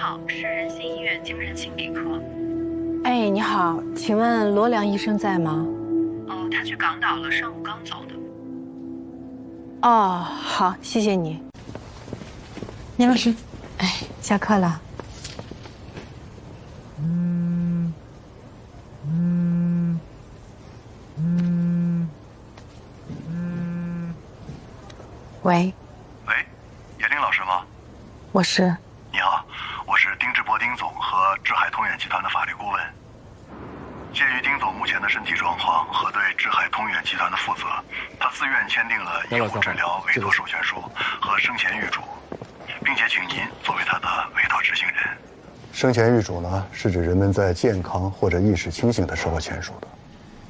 好，是仁心医院精神心理科。哎，你好，请问罗良医生在吗？哦，他去港岛了，上午刚走的。哦，好，谢谢你。聂老师，哎，下课了。喂，喂，叶丁老师吗？我是。你好，我是丁志博丁总和志海通远集团的法律顾问。鉴于丁总目前的身体状况和对志海通远集团的负责，他自愿签订了医护治疗委托授权书和生前预嘱，并且请您作为他的委托执行人。生前预嘱呢，是指人们在健康或者意识清醒的时候签署的。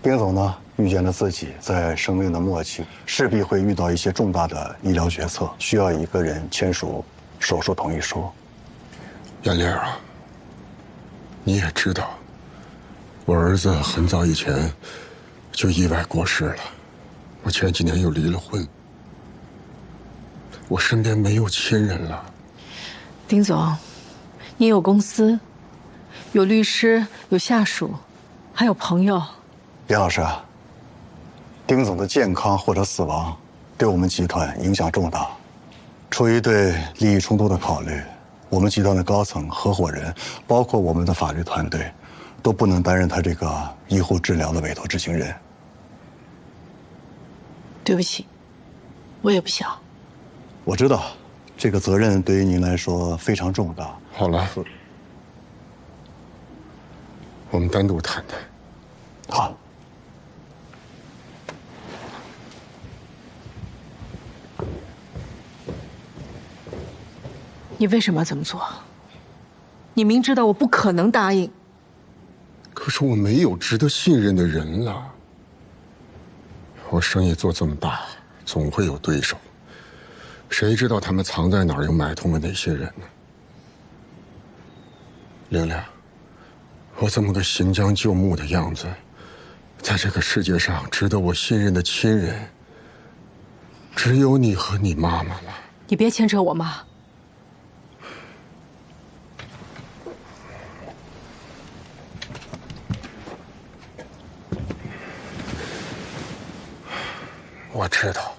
丁总呢，预见了自己在生命的末期势必会遇到一些重大的医疗决策，需要一个人签署手术同意书。燕玲啊，你也知道，我儿子很早以前就意外过世了，我前几年又离了婚，我身边没有亲人了。丁总，你有公司，有律师，有下属，还有朋友。林老师，丁总的健康或者死亡对我们集团影响重大。出于对利益冲突的考虑，我们集团的高层、合伙人，包括我们的法律团队，都不能担任他这个医护治疗的委托执行人。对不起，我也不想。我知道，这个责任对于您来说非常重大。好了，我们单独谈谈。好。你为什么要这么做？你明知道我不可能答应。可是我没有值得信任的人了。我生意做这么大，总会有对手。谁知道他们藏在哪儿，又买通了哪些人呢？玲玲，我这么个行将就木的样子，在这个世界上值得我信任的亲人，只有你和你妈妈了。你别牵扯我妈。我知道，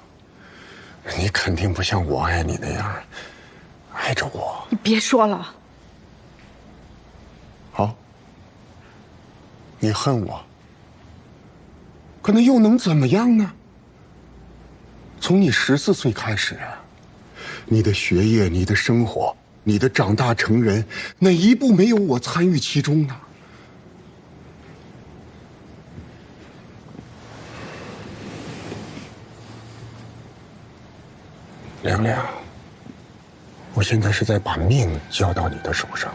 你肯定不像我爱你那样爱着我。你别说了。好，你恨我，可那又能怎么样呢？从你14岁开始，你的学业、你的生活、你的长大成人，哪一步没有我参与其中呢？玲玲，我现在是在把命交到你的手上。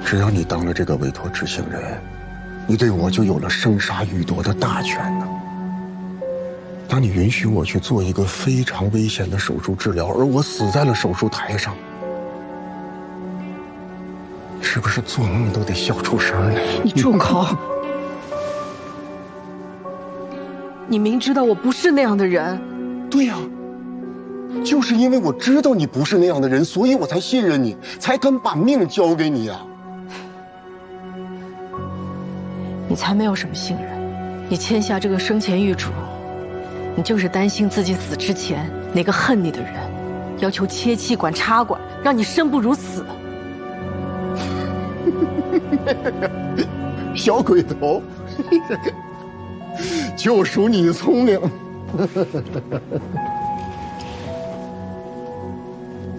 只要你当了这个委托执行人，你对我就有了生杀予夺的大权呢。当你允许我去做一个非常危险的手术治疗，而我死在了手术台上，是不是做梦都得笑出声呢？你住口！你明知道我不是那样的人。对呀，就是因为我知道你不是那样的人，所以我才信任你，才敢把命交给你啊。你才没有什么信任，你签下这个生前预嘱，你就是担心自己死之前哪个恨你的人要求切气管插管，让你生不如死。小鬼头，就属你聪明。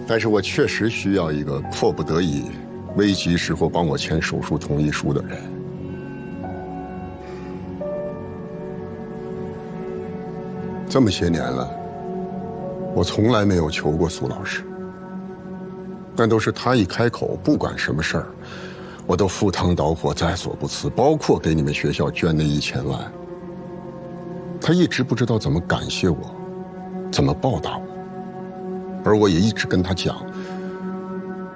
但是我确实需要一个迫不得已、危急时候帮我签手术同意书的人。这么些年了，我从来没有求过苏老师，但都是他一开口，不管什么事儿，我都赴汤蹈火，在所不辞，包括给你们学校捐那1000万。他一直不知道怎么感谢我，怎么报答我，而我也一直跟他讲，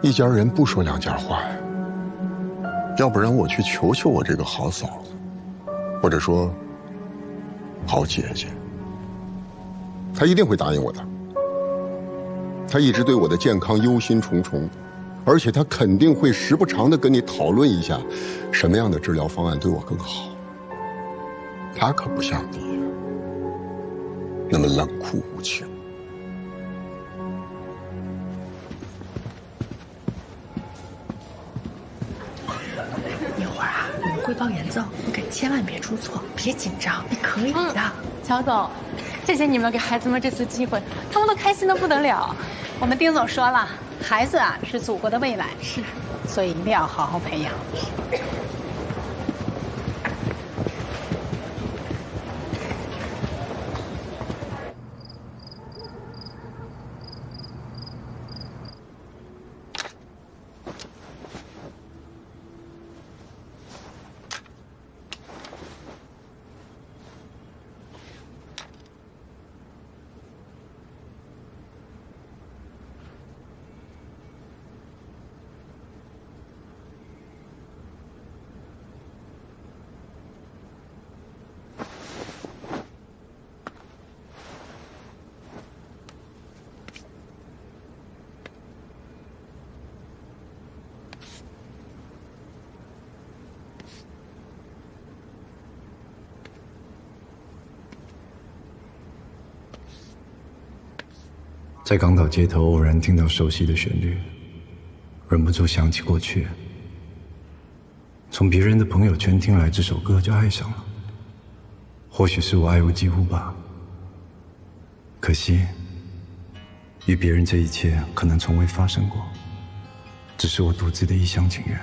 一家人不说两家话呀。要不然我去求求我这个好嫂子，或者说好姐姐，她一定会答应我的。他一直对我的健康忧心忡忡，而且他肯定会时不常地跟你讨论一下，什么样的治疗方案对我更好。他可不像你那么冷酷无情。一会儿啊，我们汇报演奏，你可千万别出错，别紧张，你可以的。乔总，谢谢你们给孩子们这次机会，他们都开心的不得了。我们丁总说了，孩子啊是祖国的未来，是，所以一定要好好培养。在港岛街头偶然听到熟悉的旋律，忍不住想起过去。从别人的朋友圈听来这首歌就爱上了，或许是我爱屋及乌吧。可惜，与别人这一切可能从未发生过，只是我独自的一厢情愿。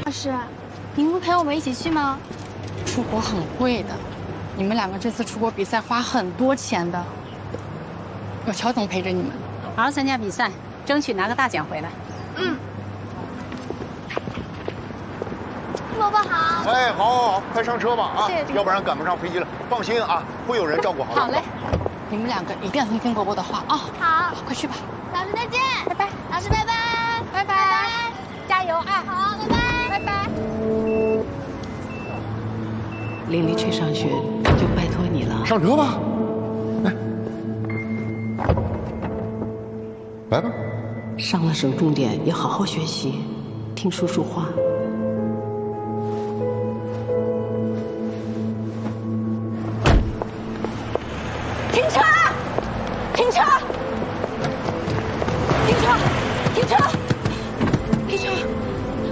老师，您不陪我们一起去吗？出国很贵的，你们两个这次出国比赛花很多钱的。有乔总陪着你们，好好参加比赛，争取拿个大奖回来。嗯。伯伯好。哎，好，快上车吧啊！谢谢，要不然赶不上飞机了。放心啊，会有人照顾好的。好嘞，你们两个一定要听听伯伯的话啊！好，快去吧。老师再见，拜拜。老师拜拜，拜拜，加油啊！好，拜拜。拜拜。琳琳去上学就拜托你了。上车吧，来吧。上了省重点也好好学习，听叔叔话。停车！停车！停车！停车！停车！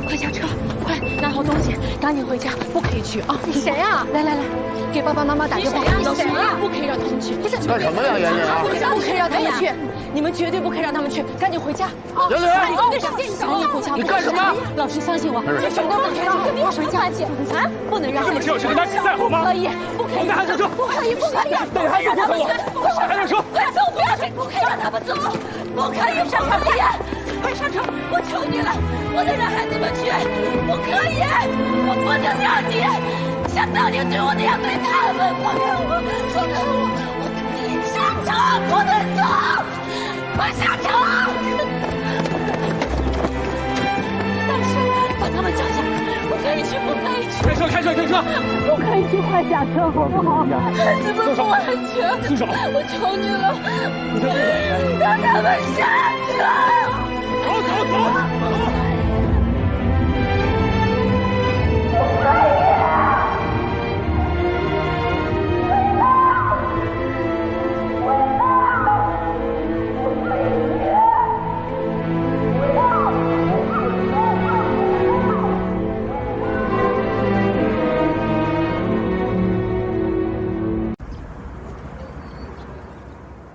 快下车！快拿好东西，赶紧回家，不可以去啊！你谁啊？来来来，给爸爸妈妈打电话。老师不可以让他们去。不是干什么呀，妍妍啊？不可以让他们去，你们绝对不可以让他们去，赶紧回家。妍妍，赶紧回家！你干什么？老师相信我，这什么都不可以让，我回家去啊！不能让这么小心跟他比赛好吗？不可以，不可以！带孩子走，不可以，不可以！带孩子不可以，带孩子说，不要走，不要走，不可以让他们走，不可以上车！快上车！我求你了，不能让孩子们去，不可以！我不能让你像当年对我那样对他们，放开我，放开我！你上车，不能走，快下车！但是跟他们讲讲，不可以去，不可以去！开车，开车，开车！不可以去，快下车，好不好？孩子们不安全，松手！我求你了，让他们下车！走走走！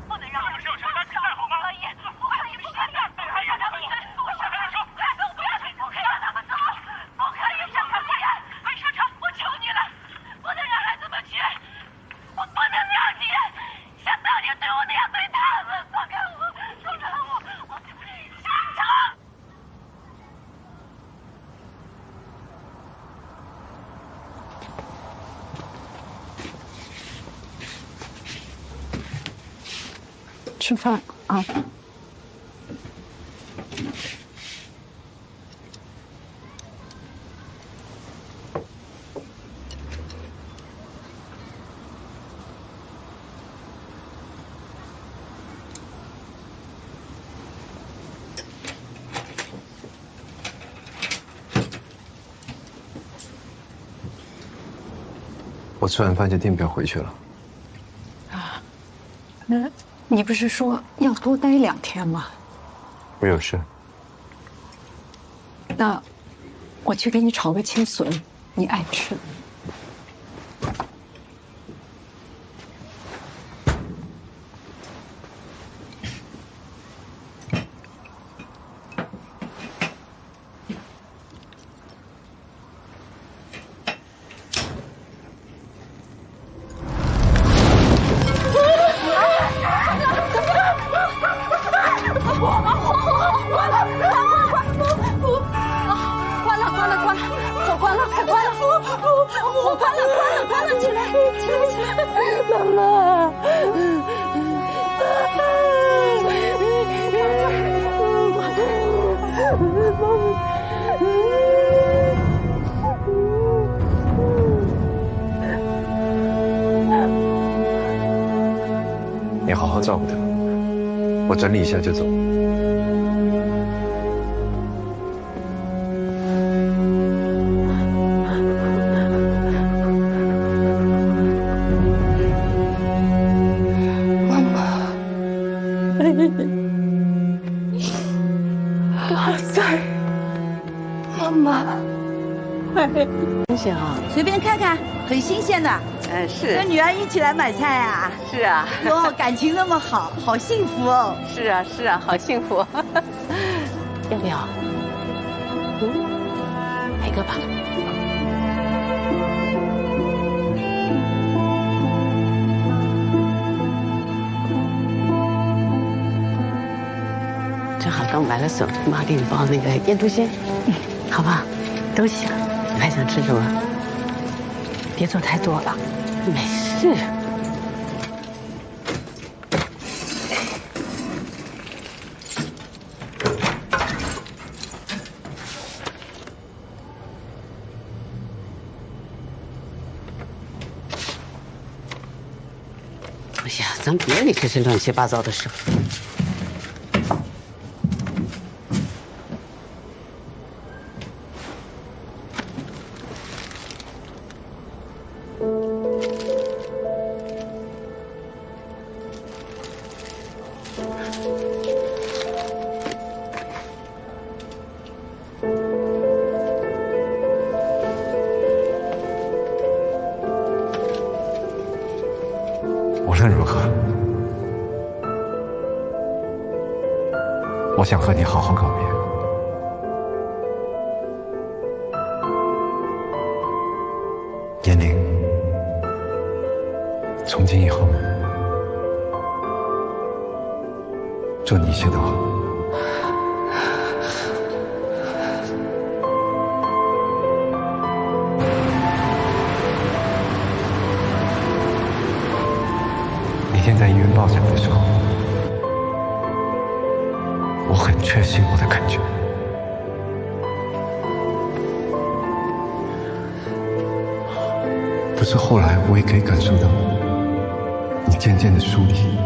不能让他们上车，比赛好吗？可以，不可以，不可以！吃饭啊。我吃完饭就订不要回去了。啊，那你不是说要多待2天吗？我有事。那我去给你炒个青笋，你爱吃。你好好照顾她，我整理一下就走。新鲜啊！随便看看，很新鲜的。是。跟女儿一起来买菜啊？是啊。哟，感情那么好，好幸福哦。是啊，是啊，好幸福。要不要？来一个吧。正好刚买了笋，妈给你包那个腌猪鲜，好吧？都行。你还想吃什么？别做太多了。没事。哎呀，咱别理这些乱七八糟的事。无论如何，我想和你好好告别。严宁，从今以后，祝你一切都好。那天在医院抱着我的时候，我很确信我的感觉。可是后来我也可以感受到，你渐渐的疏离，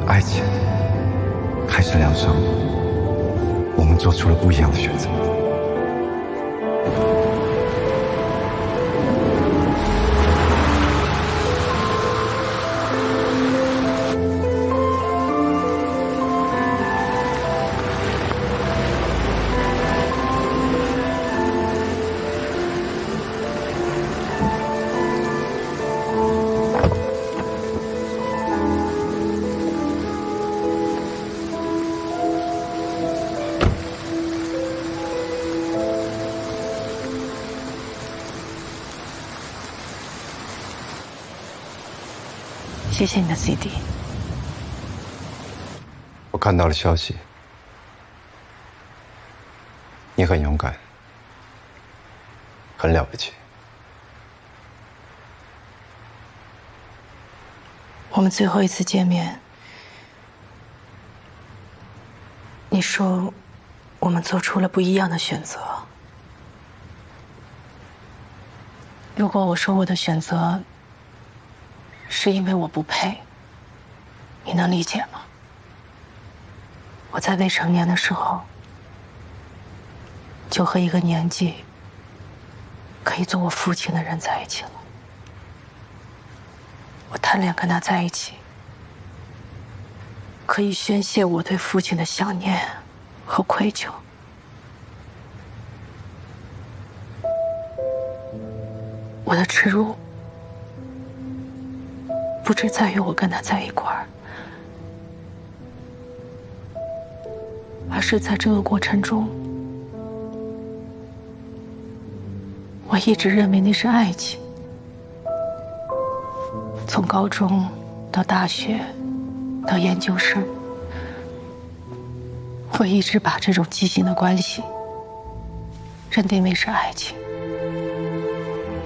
爱情还是疗伤，我们做出了不一样的选择。谢谢你的 CD。我看到了消息，你很勇敢，很了不起。我们最后一次见面你说，我们做出了不一样的选择。如果我说我的选择是因为我不配，你能理解吗？我在未成年的时候，就和一个年纪可以做我父亲的人在一起了。我贪恋跟他在一起，可以宣泄我对父亲的想念和愧疚。我的耻辱不只在于我跟他在一块儿，而是在这个过程中，我一直认为那是爱情。从高中到大学到研究生，我一直把这种畸形的关系认定为是爱情。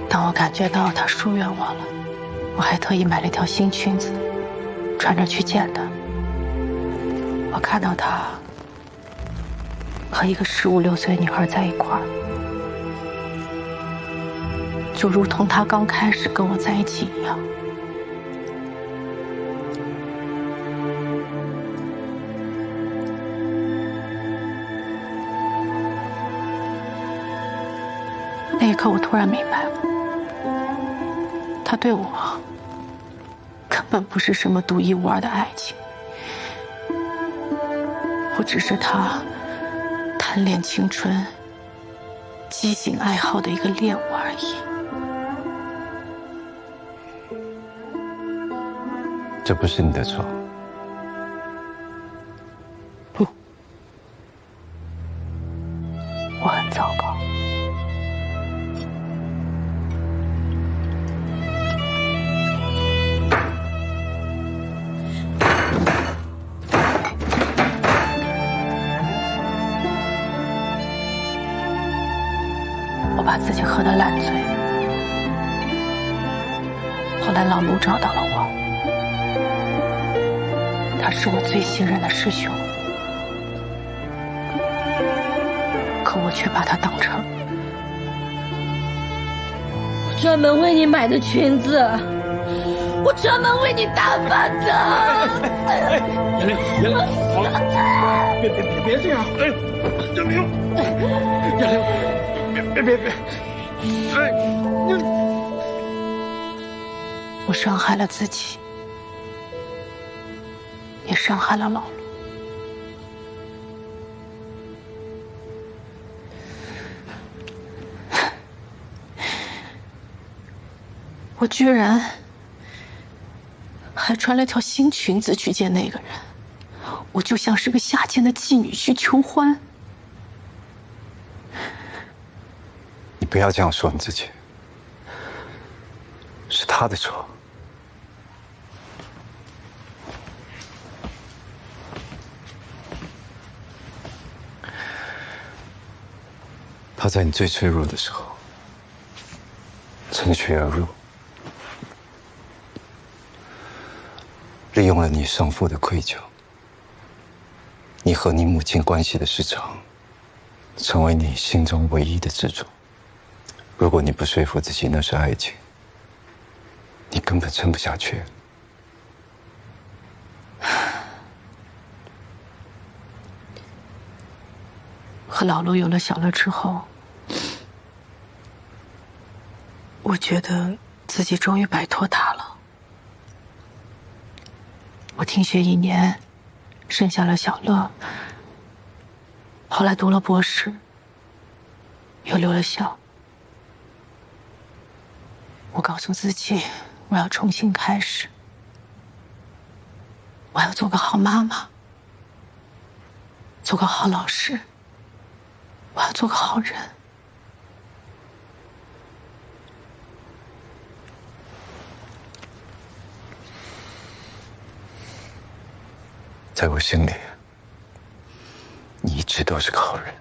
当我感觉到他疏远我了，我还特意买了一条新裙子，穿着去见他。我看到他和一个15、16岁的女孩在一块儿，就如同他刚开始跟我在一起一样。那一刻，我突然明白了，他对我根本不是什么独一无二的爱情，我只是他贪恋青春、畸形爱好的一个猎物而已。这不是你的错。不，我很糟糕。我把自己喝得烂醉，后来老卢找到了我，他是我最信任的师兄，可我却把他当成我专门为你买的裙子，我专门为你打扮的。杨玲，好了，别这样，杨玲，杨玲，别，我伤害了自己，也伤害了老卢。我居然还穿了条新裙子去见那个人，我就像是个下贱的妓女去求欢。你不要这样说你自己，是他的错。他在你最脆弱的时候趁虚而入，利用了你生父的愧疚，你和你母亲关系的失常，成为你心中唯一的支柱。如果你不说服自己那是爱情，你根本撑不下去。和老卢有了小乐之后，我觉得自己终于摆脱他了。我停学1年，生下了小乐，后来读了博士，又留了校。我告诉自己，我要重新开始，我要做个好妈妈，做个好老师，我要做个好人。在我心里，你一直都是个好人。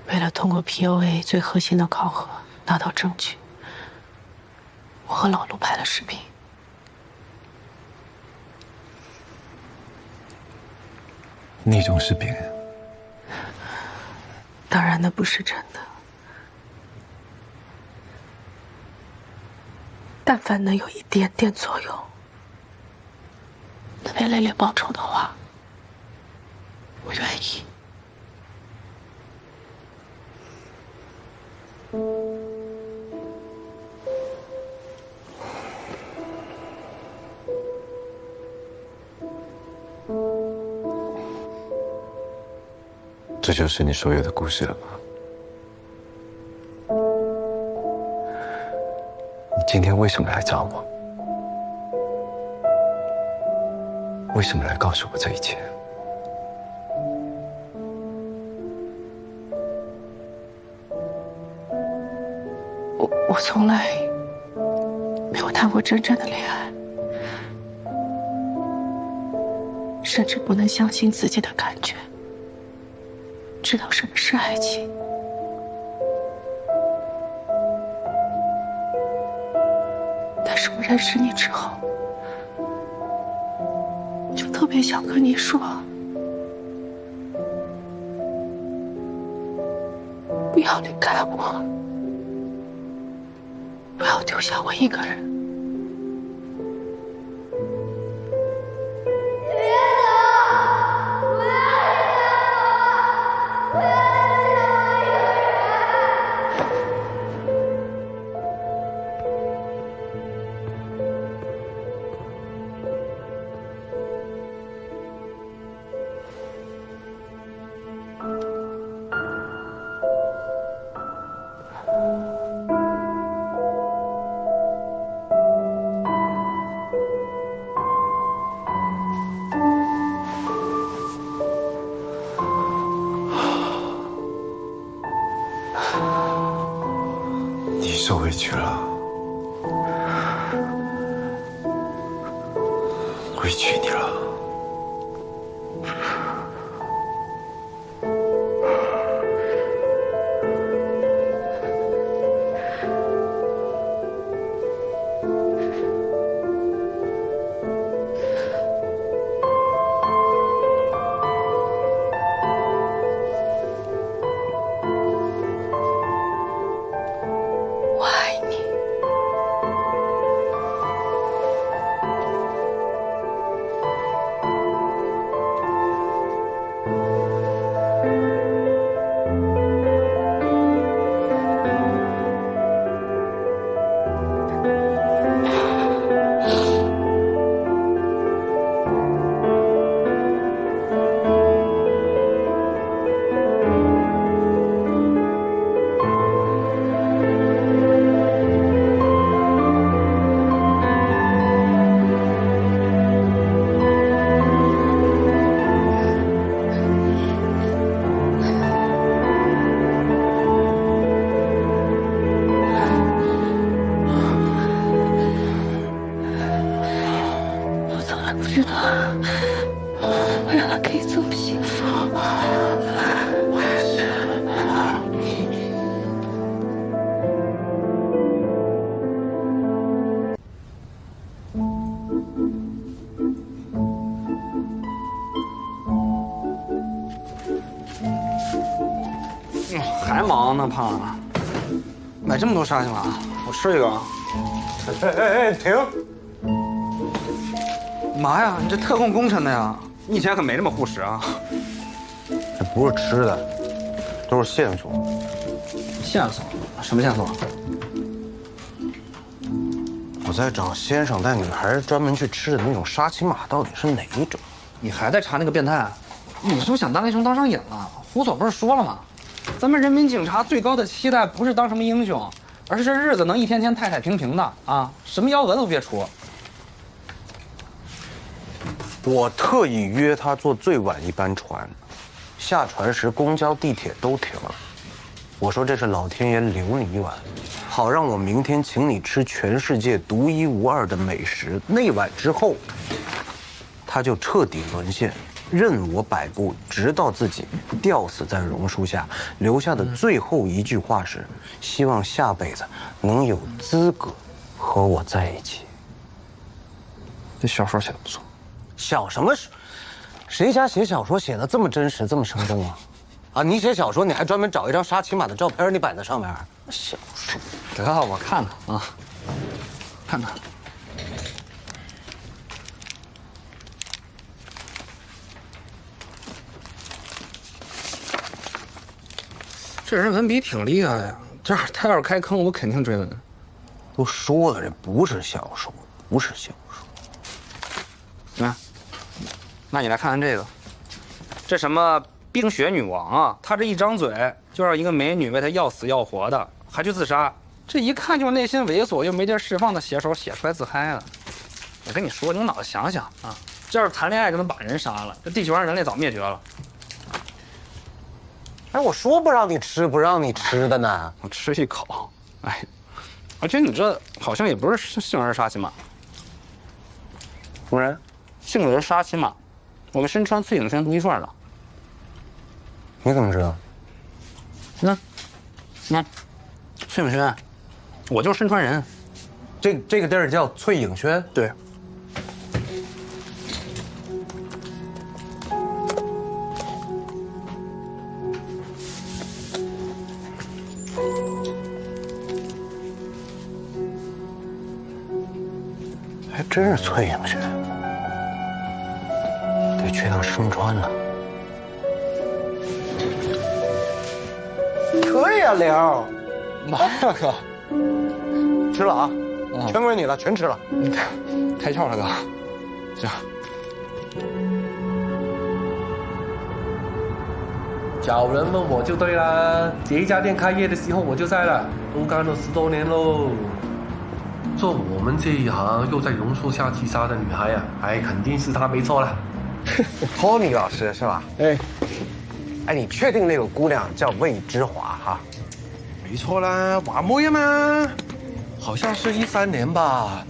为了通过 POA 最核心的考核拿到证据，我和老陆拍了视频。那种视频，当然那不是真的。但凡能有一点点作用，能为蕾蕾报仇的话，我愿意。这就是你所有的故事了吗？你今天为什么来找我？为什么来告诉我这一切？我从来没有谈过真正的恋爱，甚至不能相信自己的感觉，知道什么是爱情。但是我认识你之后，就特别想跟你说，不要离开我，不要丢下我一个人。你受委屈了，委屈你了。还忙呢，胖子，买这么多沙县丸，我吃一个啊！哎，停！嘛呀，你这特供功臣的呀，你以前可没这么护食啊！这不是吃的，都是线索。线索？什么线索？我在找先生带女孩专门去吃的那种沙琪玛到底是哪一种？你还在查那个变态？你是不是想当英雄当上瘾了？胡所不是说了吗？咱们人民警察最高的期待不是当什么英雄，而是这日子能一天天太太平平的啊，什么幺蛾都别出。我特意约他坐最晚一班船，下船时公交、地铁都停了。我说这是老天爷留你一晚，好让我明天请你吃全世界独一无二的美食。那晚之后，他就彻底沦陷，任我摆布，直到自己吊死在榕树下，留下的最后一句话是：希望下辈子能有资格和我在一起。这小说写的不错。小什么？谁家写小说写的这么真实，这么生动啊？啊，你写小说你还专门找一张沙琪玛的照片，你摆在上面。小说，得，我看看啊，看看。这人文笔挺厉害呀，他要是开坑，我肯定追问。都说了，这不是小说，不是小说。啊，那你来看看这个，这什么冰雪女王啊？她这一张嘴就让一个美女为他要死要活的，还去自杀，这一看就是内心猥琐又没地儿释放的写手写出来自嗨了。我跟你说，你用脑子想想啊，这要是谈恋爱就能把人杀了，这地球上人类早灭绝了。哎，我说不让你吃，不让你吃的呢。我吃一口，哎，而且你这好像也不是杏仁沙琪玛，不然杏仁沙琪玛，我们身穿翠影轩独一份的。你怎么知道？你看，翠影轩，我就是身川人。这个地儿叫翠影轩？对。还真是翠影轩，得去趟生川了。可以啊，刘。妈呀，哥，吃了啊，全归你了，全吃了。你开窍了，哥。行。找人问我就对了，这一家店开业的时候我就在了，都干了10多年喽。做我们这一行又在榕树下自杀的女孩啊，哎，肯定是她没错了。托尼老师是吧？哎，你确定那个姑娘叫魏之华哈？没错啦，瓦莫呀嘛，好像是13年吧。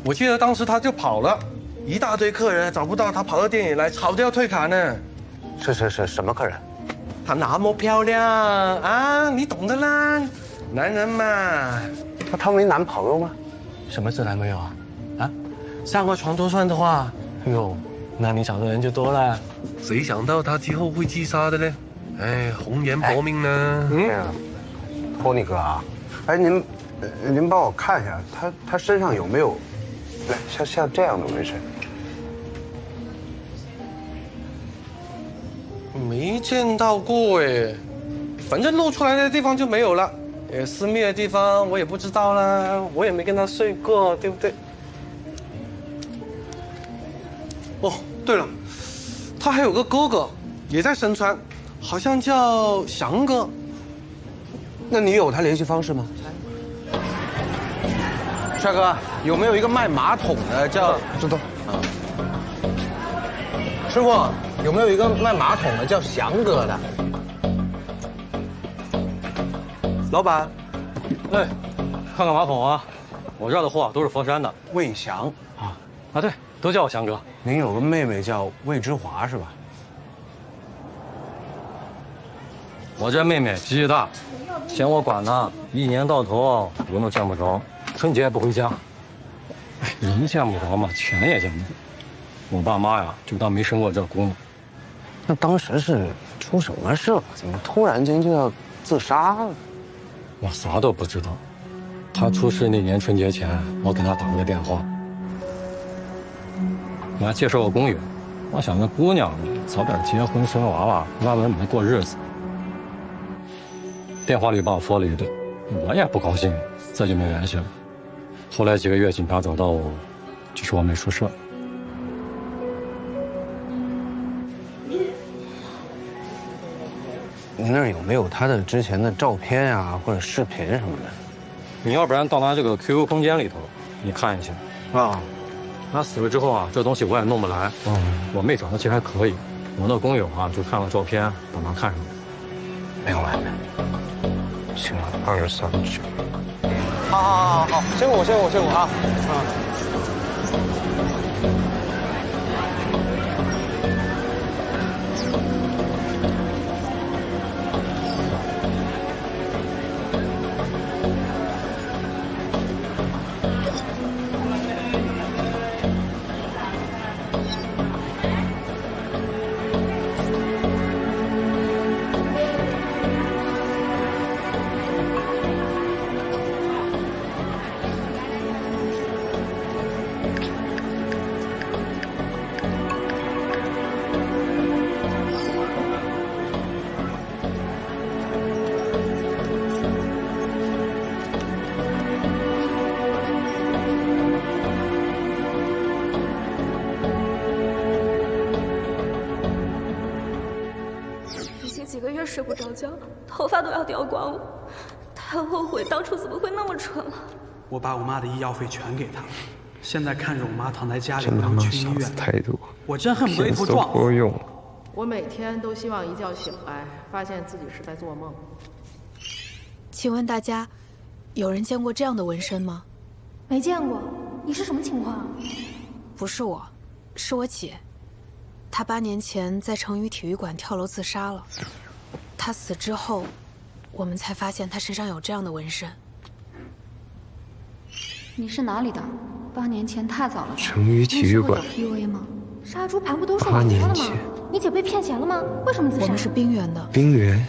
我记得当时她就跑了，一大堆客人找不到她，跑到店里来吵着要退卡呢。是，什么客人？她那么漂亮啊，你懂的啦，男人嘛。她没男朋友吗？什么是男朋友啊？啊，上过床都算的话，哎呦，那你找的人就多了。谁想到他之后会自杀的呢？哎，红颜薄命呢。托尼哥啊，哎，您帮我看一下，他身上有没有，像这样的纹身？没见到过哎，反正露出来的地方就没有了。私密的地方我也不知道啦，我也没跟他睡过，对不对？哦，对了，他还有个哥哥，也在身川，好像叫翔哥。那你有他联系方式吗？帅哥，有没有一个卖马桶的叫？知道。师傅，有没有一个卖马桶的叫翔哥的？老板，哎，看看马桶啊，我这儿的货都是佛山的。魏翔啊，对，都叫我翔哥。您有个妹妹叫魏之华是吧？我这妹妹脾气大，嫌我管她，一年到头人都见不着，春节也不回家。哎，人见不着嘛，钱也见不着。我爸妈呀，就当没生过这姑娘。那当时是出什么事了？怎么突然间就要自杀了？我啥都不知道。他出事那年春节前，我给他打了个电话，我还介绍个公寓，我想跟姑娘早点结婚生娃娃，安稳稳过日子。电话里把我说了一顿，我也不高兴，这就没联系了。后来几个月，警察找到我，就说我没出事。你那儿有没有他的之前的照片啊，或者视频什么的？你要不然到他这个 QQ 空间里头，你看一下。啊，他死了之后啊，这东西我也弄不来。我妹长得其实还可以，我那工友啊就看了照片，把他看上了。明白。行了，239。好，辛苦啊！这几个月睡不着觉，头发都要掉光了。太后悔当初怎么会那么蠢了。我把我妈的医药费全给她了，现在看着我妈躺在家里不能去医院，态度，我真恨不得一头撞。不用。我每天都希望一觉醒来，发现自己是在做梦。请问大家，有人见过这样的纹身吗？没见过，你是什么情况？不是我，是我姐。她8年前在成渝体育馆跳楼自杀了。她死之后，我们才发现她身上有这样的纹身。你是哪里的？8年前太早了吧。成渝体育馆。有 PUA 吗？杀猪盘不都是我说的吗？你姐被骗钱了吗？为什么自杀？我们是冰原的。冰原。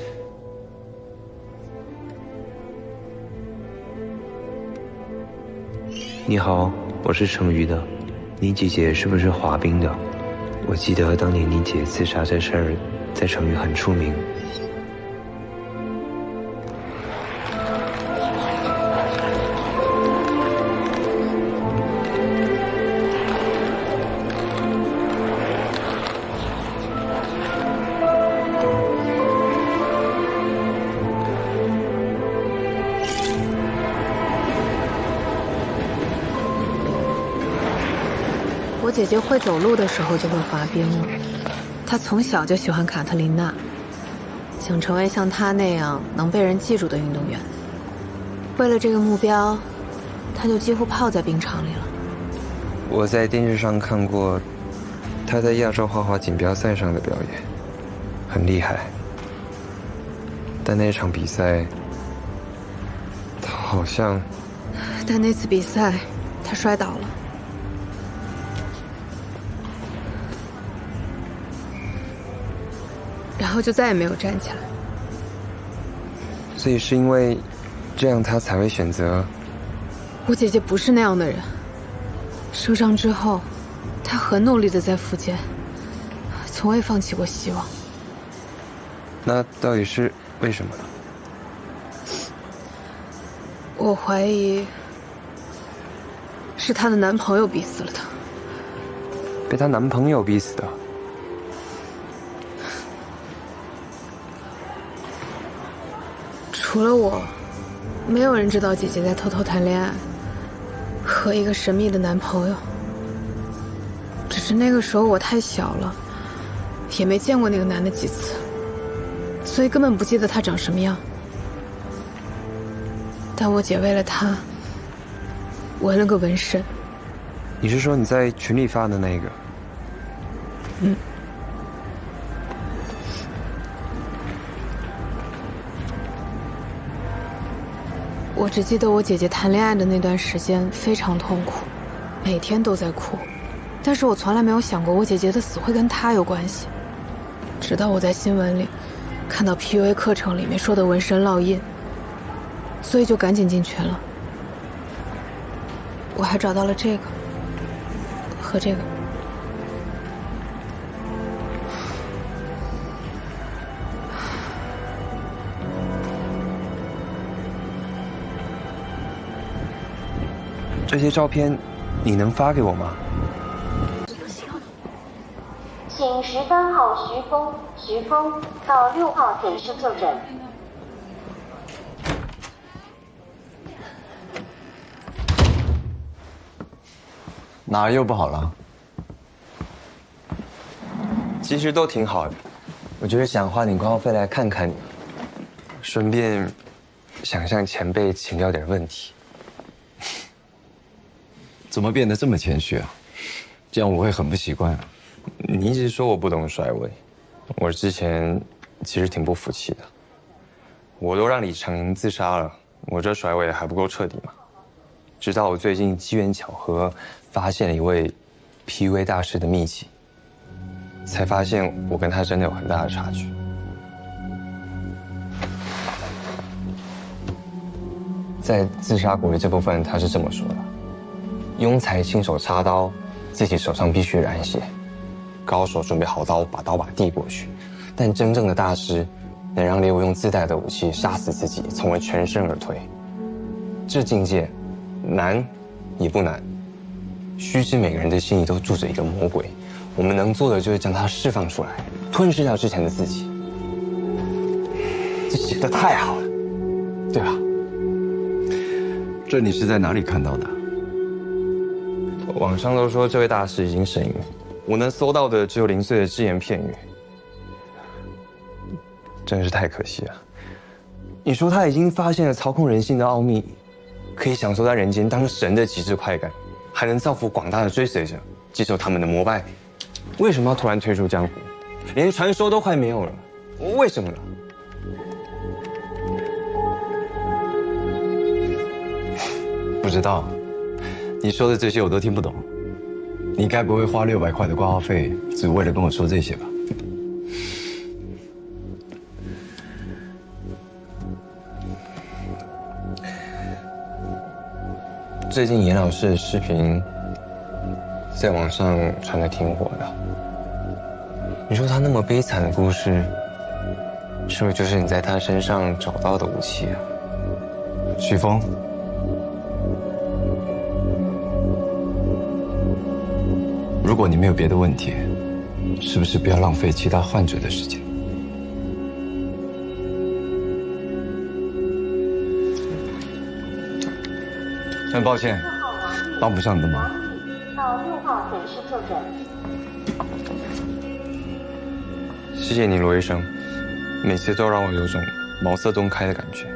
你好，我是成渝的。你姐姐是不是滑冰的？我记得当年你姐自杀这事儿，在成渝很出名。我姐姐会走路的时候就会滑冰了，她从小就喜欢卡特琳娜，想成为像她那样能被人记住的运动员。为了这个目标，她就几乎泡在冰场里了。我在电视上看过她在亚洲花滑锦标赛上的表演，很厉害。但那场比赛，她好像……但那次比赛，她摔倒了。然后就再也没有站起来。所以是因为这样，他才会选择。我姐姐不是那样的人。受伤之后，她很努力的在复健，从未放弃过希望。那到底是为什么呢？我怀疑是她的男朋友逼死了她。被她男朋友逼死的。除了我，没有人知道姐姐在偷偷谈恋爱，和一个神秘的男朋友。只是那个时候我太小了，也没见过那个男的几次，所以根本不记得他长什么样。但我姐为了他，纹了个纹身。你是说你在群里发的那个？嗯。我只记得我姐姐谈恋爱的那段时间非常痛苦，每天都在哭。但是我从来没有想过我姐姐的死会跟她有关系。直到我在新闻里看到 PUA 课程里面说的纹身烙印，所以就赶紧进群了。我还找到了这个和这个。这些照片，你能发给我吗？请13号徐峰到6号检室就诊。哪儿又不好了？其实都挺好的，我就是想花点挂号费来看看你，顺便想向前辈请教点问题。怎么变得这么谦虚啊？这样我会很不习惯啊。你一直说我不懂甩尾，我之前其实挺不服气的。我都让李长宁自杀了，我这甩尾还不够彻底吗？直到我最近机缘巧合发现了一位 PUA 大师的秘籍，才发现我跟他真的有很大的差距。在自杀鼓励这部分，他是这么说的：庸才亲手插刀，自己手上必须染血；高手准备好刀，把刀把递过去。但真正的大师，能让猎物用自带的武器杀死自己，从而全身而退。这境界，难也不难。须知每个人的心里都住着一个魔鬼，我们能做的就是将它释放出来，吞噬掉之前的自己。这写的太好了，对吧？这你是在哪里看到的？网上都说这位大师已经神隐，我能搜到的只有零碎的只言片语，真是太可惜了。你说他已经发现了操控人性的奥秘，可以享受在人间当神的极致快感，还能造福广大的追随者，接受他们的膜拜，为什么要突然退出江湖？连传说都快没有了，为什么呢？不知道，你说的这些我都听不懂。你该不会花600块的挂号费，只为了跟我说这些吧？最近严老师的视频在网上传得挺火的。你说他那么悲惨的故事，是不是就是你在他身上找到的武器啊？许峰，如果你没有别的问题，是不是不要浪费其他患者的时间？很抱歉，帮不上你的忙。到6号诊室就诊。谢谢你，罗医生，每次都让我有种茅塞顿开的感觉。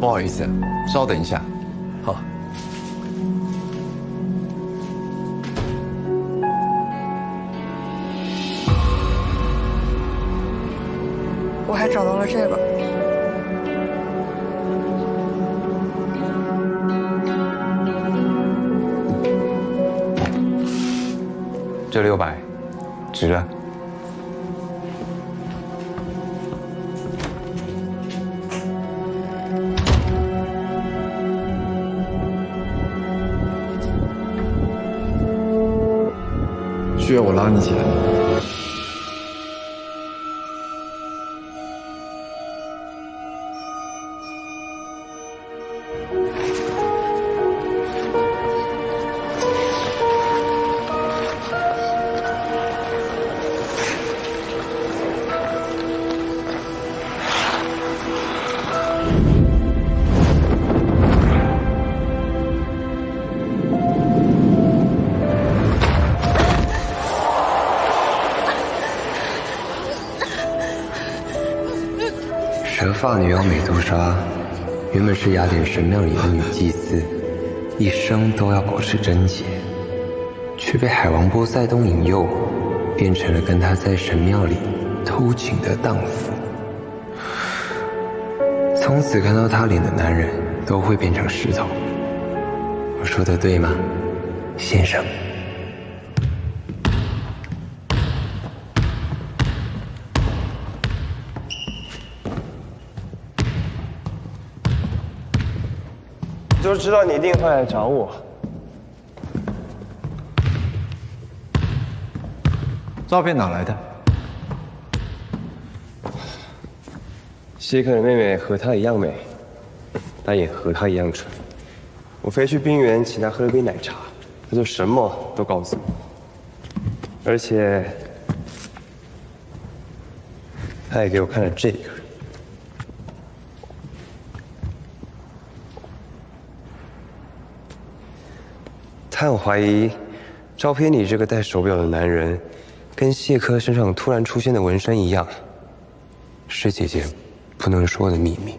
不好意思，稍等一下。好。我还找到了这个。这600，值了。需要我拉你起来吗？蛇发女妖美杜莎，原本是雅典神庙里的女祭司，一生都要保持贞洁，却被海王波塞冬引诱，变成了跟他在神庙里偷情的荡妇。从此看到他脸的男人都会变成石头。我说的对吗，先生？就知道你一定会来找我。照片哪来的？谢克的妹妹和她一样美，但也和她一样蠢。我飞去冰原请她喝了杯奶茶，她就什么都告诉我，而且她也给我看了这个。他很怀疑，照片里这个戴手表的男人，跟谢克身上突然出现的纹身一样，是姐姐不能说的秘密，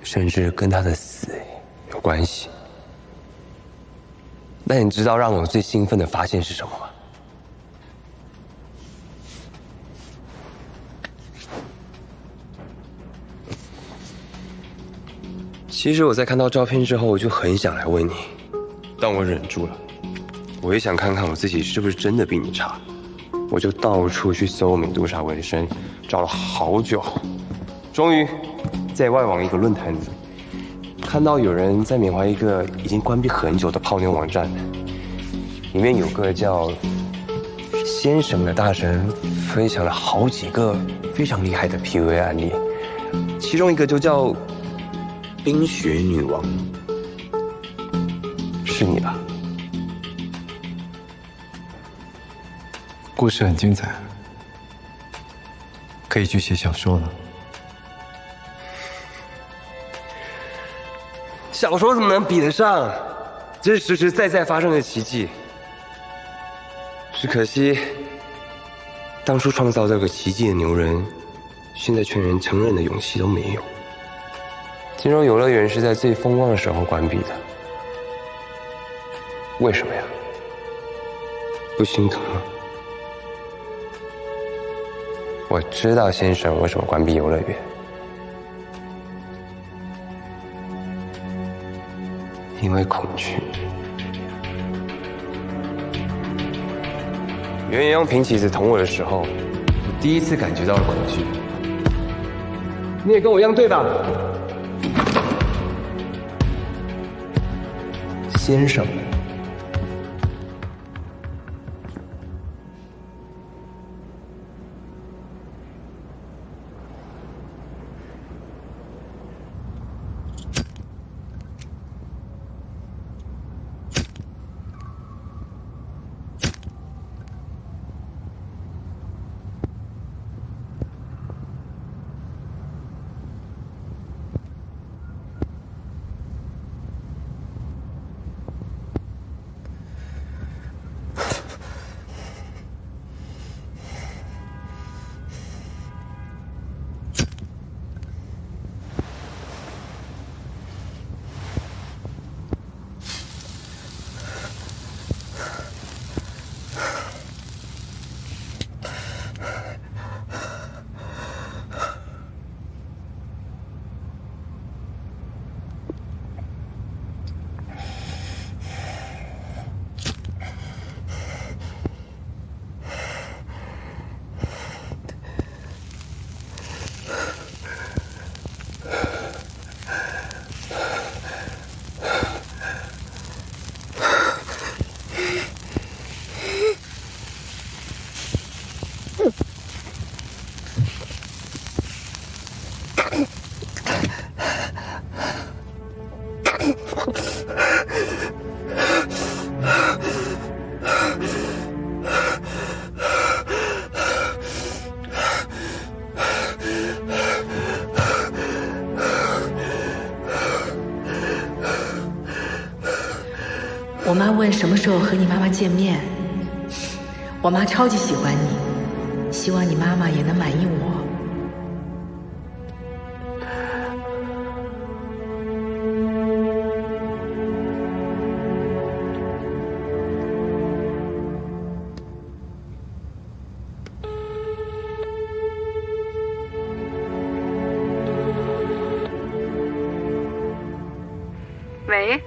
甚至跟他的死有关系。那你知道让我最兴奋的发现是什么吗？其实我在看到照片之后，我就很想来问你。但我忍住了，我也想看看我自己是不是真的比你差，我就到处去搜美杜莎纹身，找了好久，终于在外网一个论坛里看到有人在缅怀一个已经关闭很久的泡妞网站，里面有个叫先生的大神分享了好几个非常厉害的 PUA 案例，其中一个就叫冰雪女王，是你吧？故事很精彩，可以去写小说了。小说怎么能比得上？这是实实在在发生的奇迹。只可惜，当初创造这个奇迹的牛人，现在却连承认的勇气都没有。金州游乐园是在最风光的时候关闭的，为什么呀？不心疼吗？我知道先生为什么关闭游乐园。因为恐惧。袁元用凭旗子捅我的时候，我第一次感觉到了恐惧。你也跟我一样对吧？先生。我妈问什么时候和你妈妈见面，我妈超级喜欢你，希望你妈妈也能满意我。喂，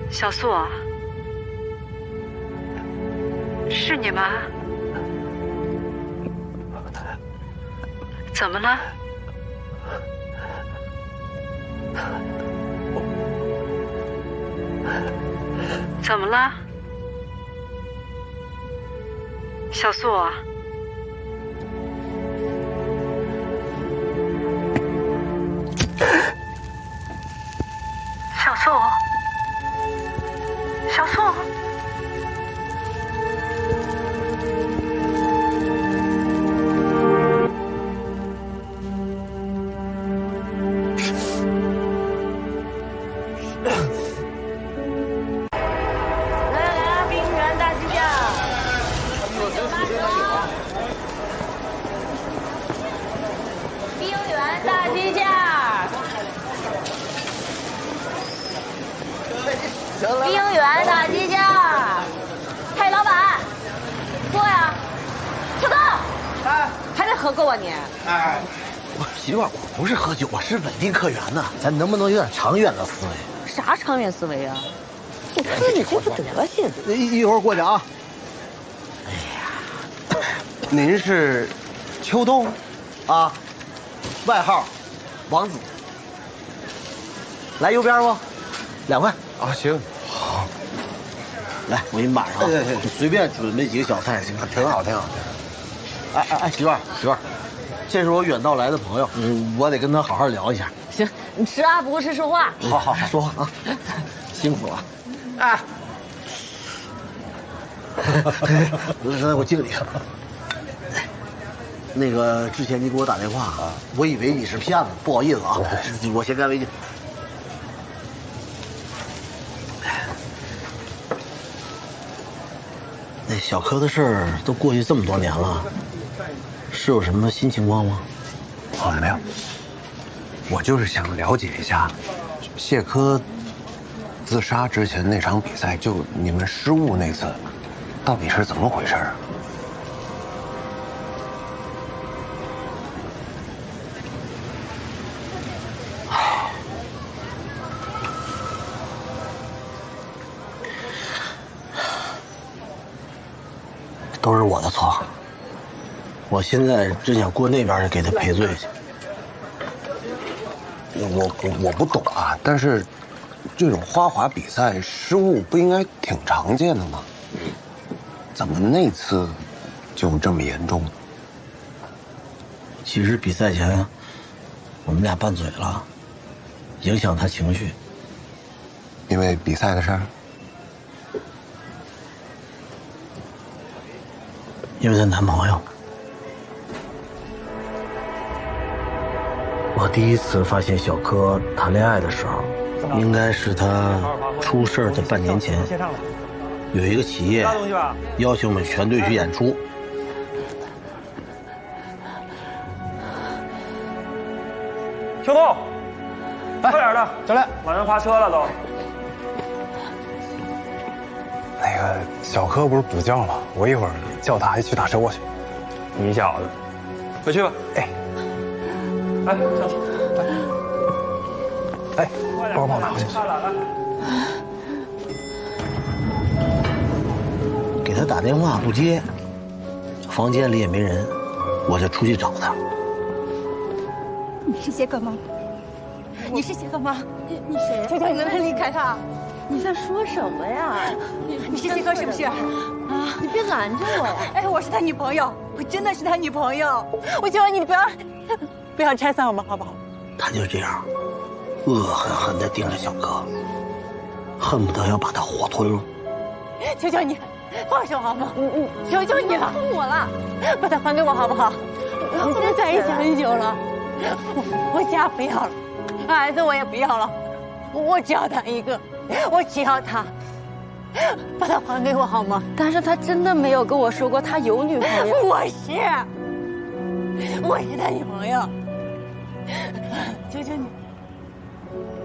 小素啊，是你吗？怎么了？怎么了？小素啊。小素，小素，来，冰原大鸡架，冰原大鸡架。冰原大鸡架，嘿，老板，坐呀，小豆，哎，还得喝够啊你？哎，媳妇儿，我不是喝酒啊，是稳定客源呢。咱能不能有点长远的思维？啥长远思维啊？我看你这副德行。一会儿过去啊。哎呀，您是秋冬啊，外号王子。来油边不？2份啊，行。好，来，我给你码上。你随便准备几个小菜，行，挺好，挺好。哎，媳妇儿，这是我远道来的朋友，我得跟他好好聊一下。行，你吃啊，不会是说话。好，说话啊，辛苦了。啊，我敬你。那个之前你给我打电话啊，我以为你是骗子，不好意思啊，我先干为敬。那小柯的事儿都过去这么多年了，是有什么新情况吗？没有，我就是想了解一下，谢科自杀之前那场比赛，就你们失误那次，到底是怎么回事啊？都是我的错，我现在真想过那边给他赔罪去。我不懂啊，但是这种花滑比赛失误不应该挺常见的吗？怎么那次就这么严重？其实比赛前我们俩拌嘴了，影响他情绪。因为比赛的事儿？因为她男朋友。我第一次发现小柯谈恋爱的时候，应该是他出事的半年前。有一个企业邀请我们全队去演出。秋冬，快点的，教练，晚上发车了都。那个小柯不是补觉吗？我一会儿叫他一起打车过去。你小子，回去吧。哎，来，上去。哎，包帮我拿回去。给他打电话不接，房间里也没人，我就出去找他。你是谢哥吗？你是谢哥吗？你谁？求求你们离开他！你在说什么呀？你是谢哥是不是？啊！你别拦着我呀！哎，我是他女朋友，我真的是他女朋友。我求求你不要拆散我们，好不好？他就这样，恶狠狠地盯着小柯，恨不得要把他活吞了。求求你，放手好吗？求求你了，碰我了，把他还给我好不好？我们在一起很久了，我家不要了，孩子我也不要了，我只要他一个，我只要他，把他还给我好吗？但是他真的没有跟我说过他有女朋友。我是他女朋友，求求你。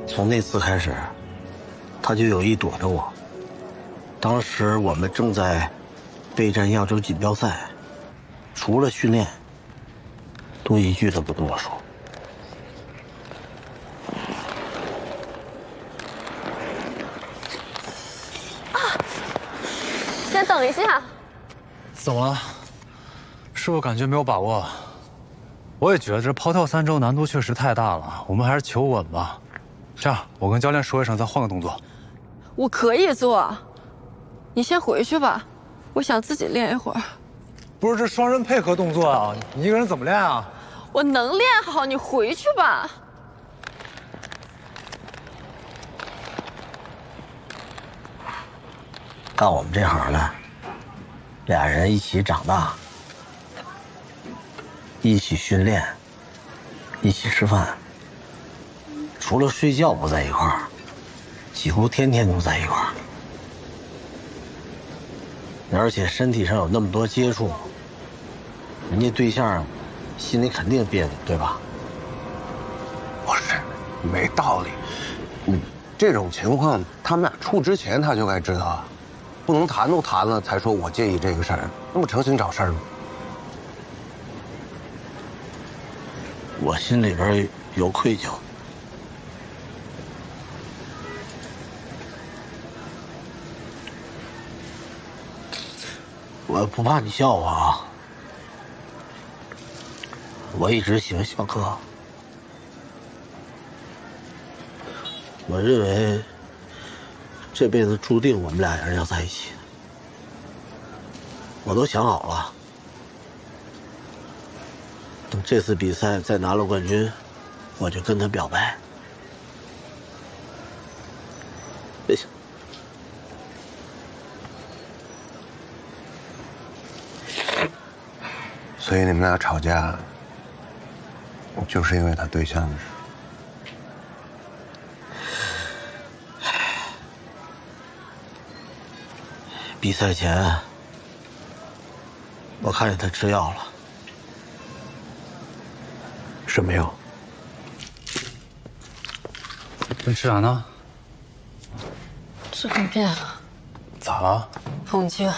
从那次开始，他就有意躲着我。当时我们正在备战亚洲锦标赛，除了训练，都一句都不跟我说。先等一下。怎么了？是不是感觉没有把握？我也觉得这抛跳3周难度确实太大了，我们还是求稳吧。这样，我跟教练说一声，再换个动作。我可以做，你先回去吧，我想自己练一会儿。不是这双人配合动作啊，你一个人怎么练啊？我能练好，你回去吧。干我们这行的，俩人一起长大，一起训练，一起吃饭，除了睡觉不在一块儿，几乎天天都在一块儿。而且身体上有那么多接触，人家对象心里肯定别扭，对吧？不是，没道理。这种情况，他们俩处之前他就该知道，不能谈都谈了才说我介意这个事儿，那不成心找事儿吗？我心里边有愧疚。我不怕你笑话啊，我一直喜欢小柯，我认为这辈子注定我们俩人要在一起，我都想好了，等这次比赛再拿了冠军，我就跟他表白。别行。所以你们俩吵架，就是因为他对象的事。比赛前，我看见他吃药了，什么药？你吃啥呢？治粪便啊。咋了？痛经。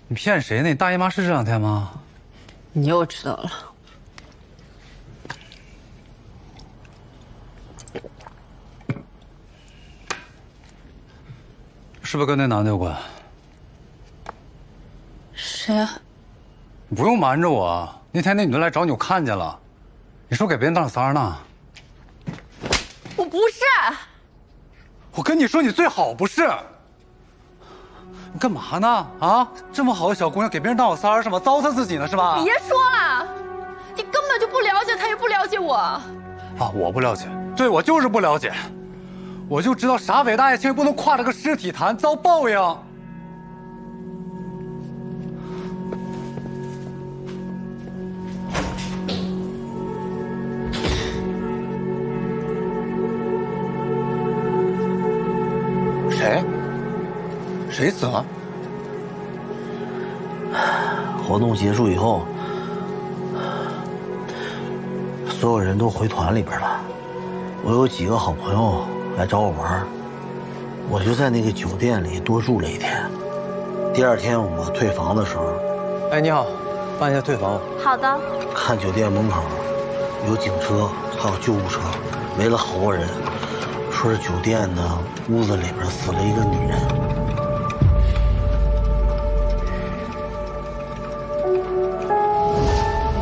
你骗谁呢？你大姨妈是这2天吗？你又知道了。是不是跟那男的有关？谁啊？你不用瞒着我。那天那女的来找你，我看见了。你是不是给别人当三儿呢？我不是。我跟你说，你最好不是。你干嘛呢？啊，这么好的小姑娘，给别人当小三儿是吗？糟蹋自己呢是吧？别说了，你根本就不了解他，也不了解我。啊，我不了解，对我就是不了解。我就知道啥伟大爱情不能跨着个尸体谈，遭报应。谁？谁死了？活动结束以后，所有人都回团里边了。我有几个好朋友来找我玩，我就在那个酒店里多住了1天。第2天我退房的时候，哎，你好，帮一下退房。好的。看酒店门口有警车，还有救护车，围了好多人，说是酒店的屋子里边死了一个女人。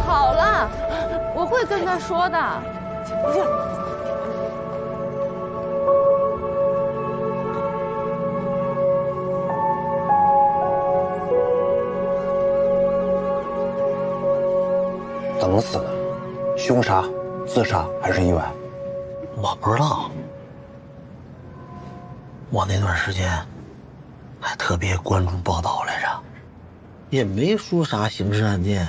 好了，我会跟他说的。怎么死的？凶杀、自杀还是意外？我不知道。我那段时间还特别关注报道来着，也没说啥刑事案件。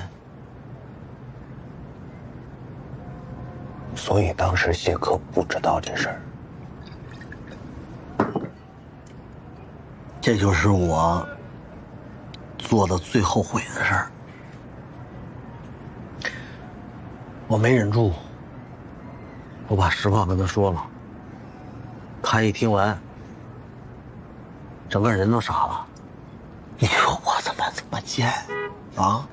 所以当时谢克不知道这事儿。这就是我做的最后悔的事儿。我没忍住，我把实话跟他说了。他一听完，整个人都傻了。你说我怎么这么贱啊？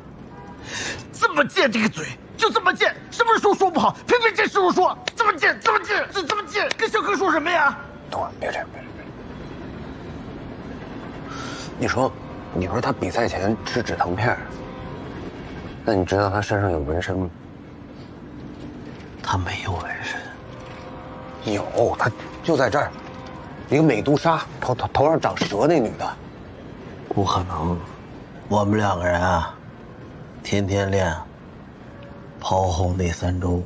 这么贱，这个嘴就这么贱，什么时候说不好，偏偏这时候说这么贱，这么贱，这么贱，跟小哥说什么呀？等会儿，别这样，别这样。你说他比赛前吃止疼片，那你知道他身上有纹身吗？他没有纹身。有，他就在这儿，一个美杜莎，头上长蛇那女的。不可能，我们2个人啊，天天练，抛后那3周，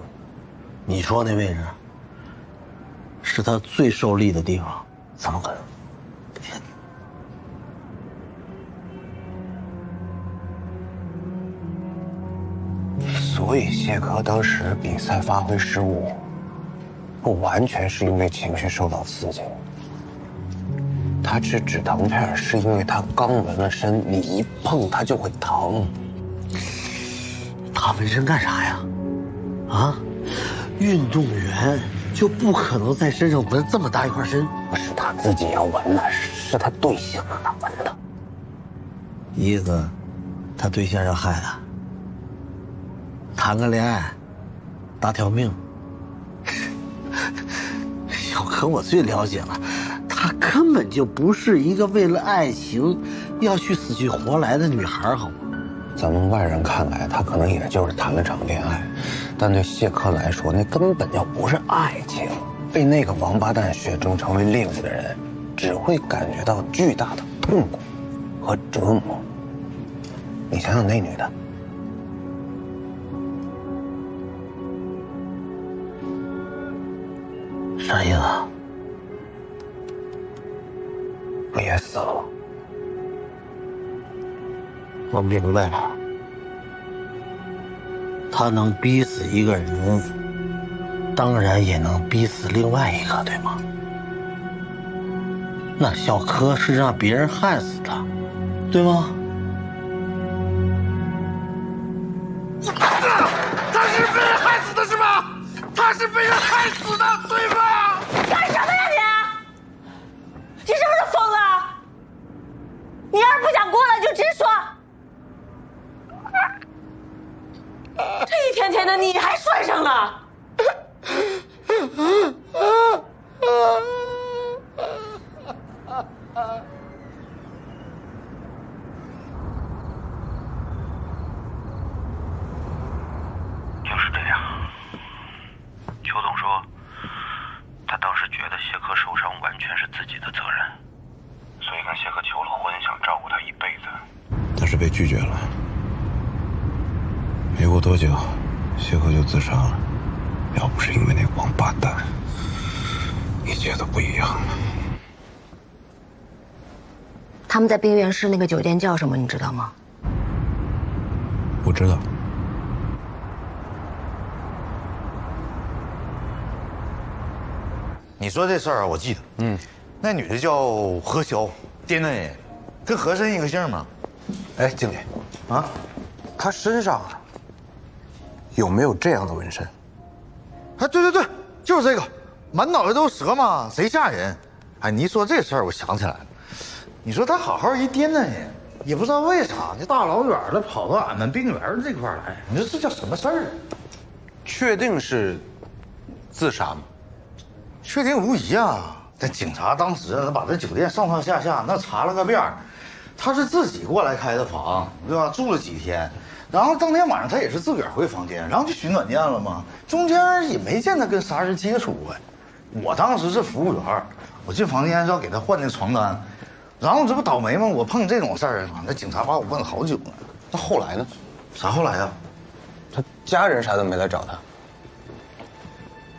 你说那位置是他最受力的地方，怎么可能？所以谢克当时比赛发挥失误，不完全是因为情绪受到刺激。他吃止疼片是因为他刚纹了身，你一碰他就会疼。他纹身干啥呀？啊，运动员就不可能在身上纹这么大一块身。不是他自己要纹的，是他对象让他纹的。意思，他对象要害他。谈个恋爱，搭条命。小可我最了解了，她根本就不是一个为了爱情要去死去活来的女孩，好吗？咱们外人看来，他可能也就是谈了场恋爱，但对谢克来说，那根本就不是爱情。被那个王八蛋选中成为猎物的人，只会感觉到巨大的痛苦和折磨。你想想那女的。啥意思？憋死了。我明白了，他能逼死一个人，当然也能逼死另外一个，对吗？那小柯是让别人害死的，对吗？他是被人害死的是吗？他是被人害死的，对吧？干什么呀你？你是不是疯了？你要是不想过了就直说。这一天天的你还摔上了。就是这样。邱总说，他当时觉得谢科受伤完全是自己的责任，所以跟谢科求了婚，想照顾他一辈子。但是被拒绝了。没过多久，谢科就自杀了。要不是因为那个王八蛋，一切都不一样了。他们在冰原市那个酒店叫什么？你知道吗？不知道。你说这事儿我记得，那女的叫何潇，滇南人，跟和珅一个姓吗？哎，经理，啊，他身上有没有这样的纹身？啊，对对对，就是这个，满脑袋都是蛇嘛，贼吓人。哎，你一说这事儿，我想起来了。你说他好好一滇南人，也不知道为啥，这大老远的跑到俺们冰原这块来，你说这叫什么事儿？确定是自杀吗？确定无疑啊！这警察当时把这酒店上上下下那查了个遍儿，他是自己过来开的房，对吧？住了几天，然后当天晚上他也是自个儿回房间，然后就取暖店了嘛。中间也没见他跟啥人接触过。我当时是服务员，我进房间是要给他换那床单，然后这不倒霉吗？我碰这种事儿，那警察把我问了好久呢。那后来呢？啥后来呀？他家人啥都没来找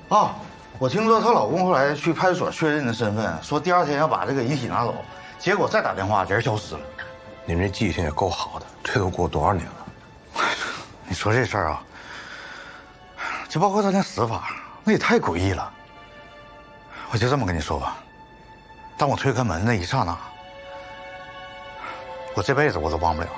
他。啊。我听说她老公后来去派出所确认的身份，说第二天要把这个遗体拿走，结果再打电话人消失了。您这记性也够好的，这都过多少年了？你说这事儿啊，就包括他那死法，那也太诡异了。我就这么跟你说吧，当我推开门那一刹那，我这辈子我都忘不了。